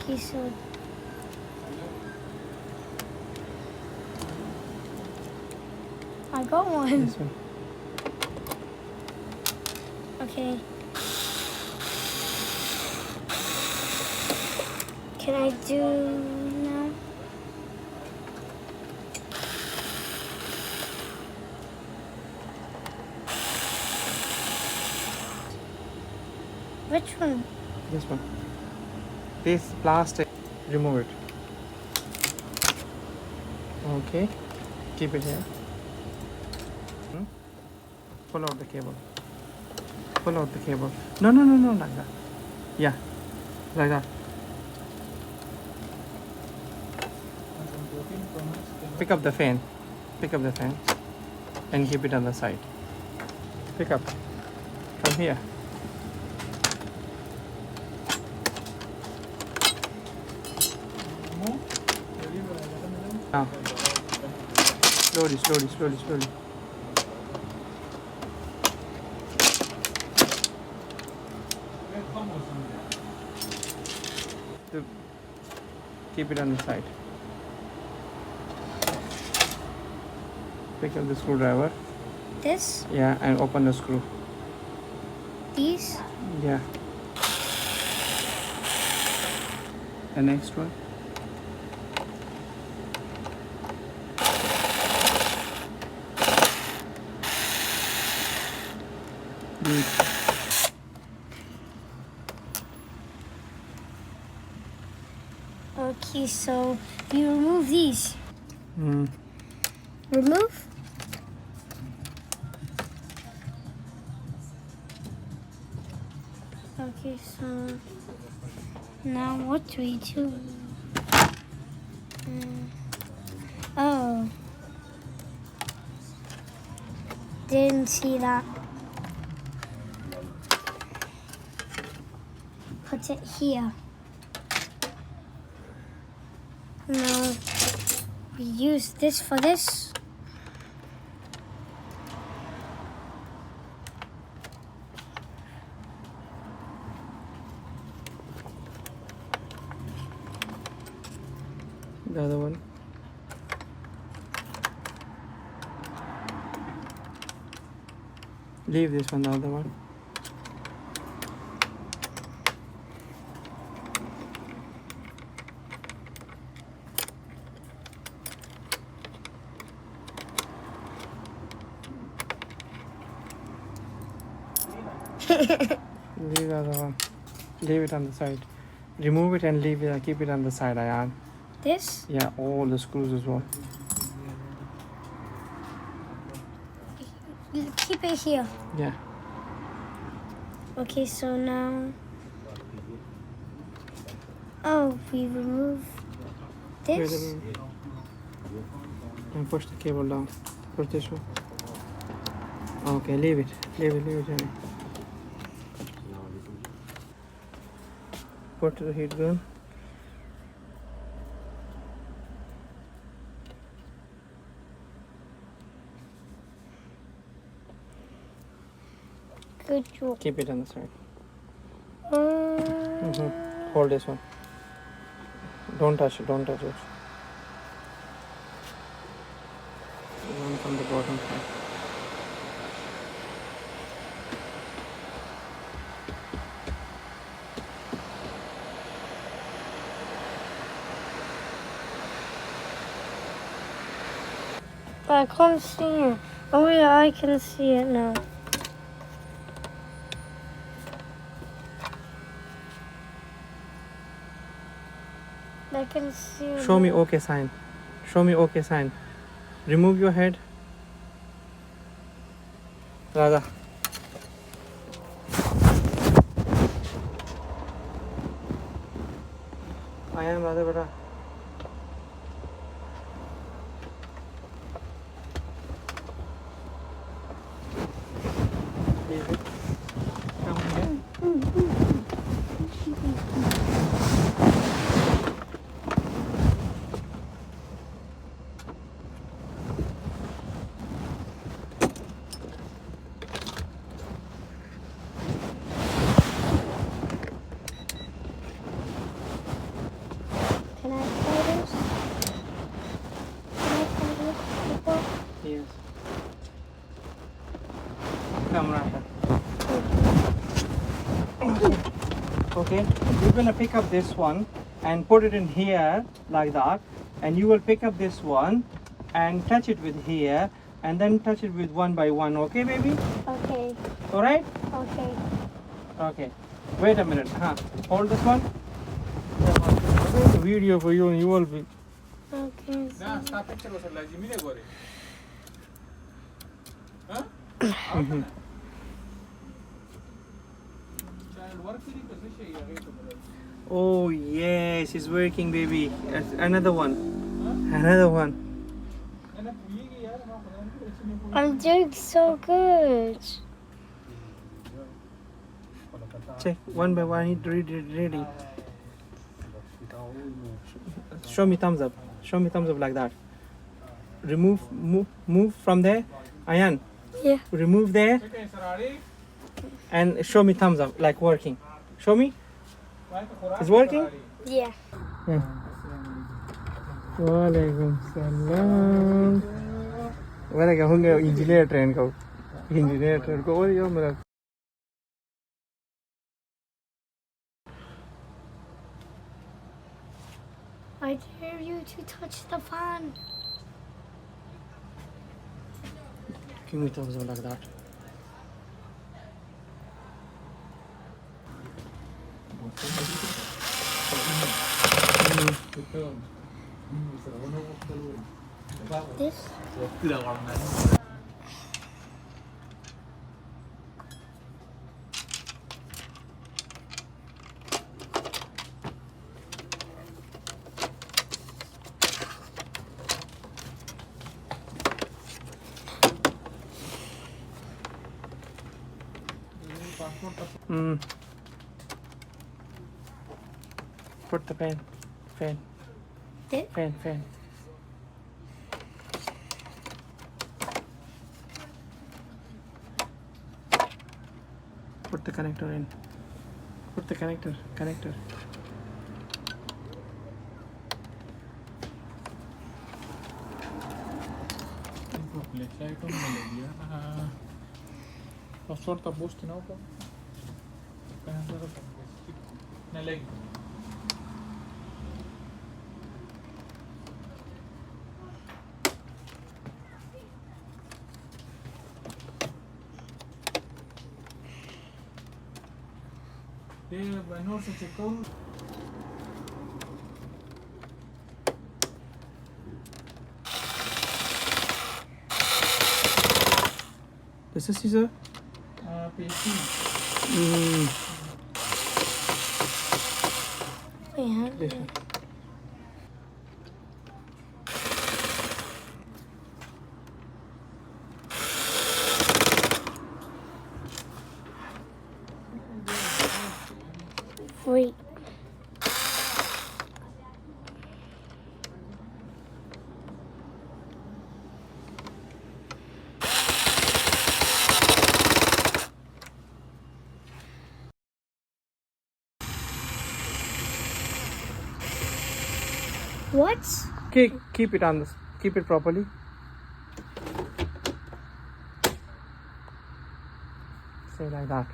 Okay, so I got one. This one. Okay. Can I do now? Which one? This one. This plastic. Remove it. Okay. Keep it here. Pull out the cable. Pull out the cable. No, like that. Yeah, like that. Pick up the fan. Pick up the fan and keep it on the side. Pick up from here. Now, slowly. Keep it on the side. Pick up the screwdriver. This? Yeah, and open the screw. These? Yeah. The next one. Okay, so you remove these. Mm. Remove? Okay, so now what do we do? Oh. Didn't see that. Put it here. Now we use this for this. The other one. Leave this one, the other one. Leave the other one. Leave it on the side. Remove it and leave it. Keep it on the side, Ayan. This? Yeah, all the screws as well. Keep it here. Yeah. Okay, so now... Oh, we remove this? Wait. And push the cable down. Push this one. Okay, leave it, Johnny. Put the heat gun. Good job. Keep it on the side. Hold this one. Don't touch it. One from the bottom side. I can't see it. Oh yeah, I can see it now. I can see it. Show me okay sign. Remove your head. Radha. I am Radha beta. Come here. camera. Okay, you're gonna pick up this one and put it in here like that, and you will pick up this one and touch it with here, and then touch it with one by one. Okay, baby? Okay. All right? Okay. Okay. Wait a minute. Hold this one. The video for you, and you will be. Okay. Oh yes, it's working, baby. Another one. Another one. I'm doing so good. Check one by one. Ready. Show me thumbs up. Show me thumbs up like that. Move from there. Ayan. Yeah. Remove there. And show me thumbs up, like working. Show me. It's working? Yeah. Walaikum salam. Walaikum hunga engineer train ko. Engineer train ko. What yo mera. I dare you to touch the fan. Give me thumbs up like that. This? Put the fan. This? Fan. Put the connector in. Put the connector. Sorta busti nauko. Leg. This is scissor. Ps5. Yeah. This one. Wait. What? Keep it on this. Keep it properly. Say like that.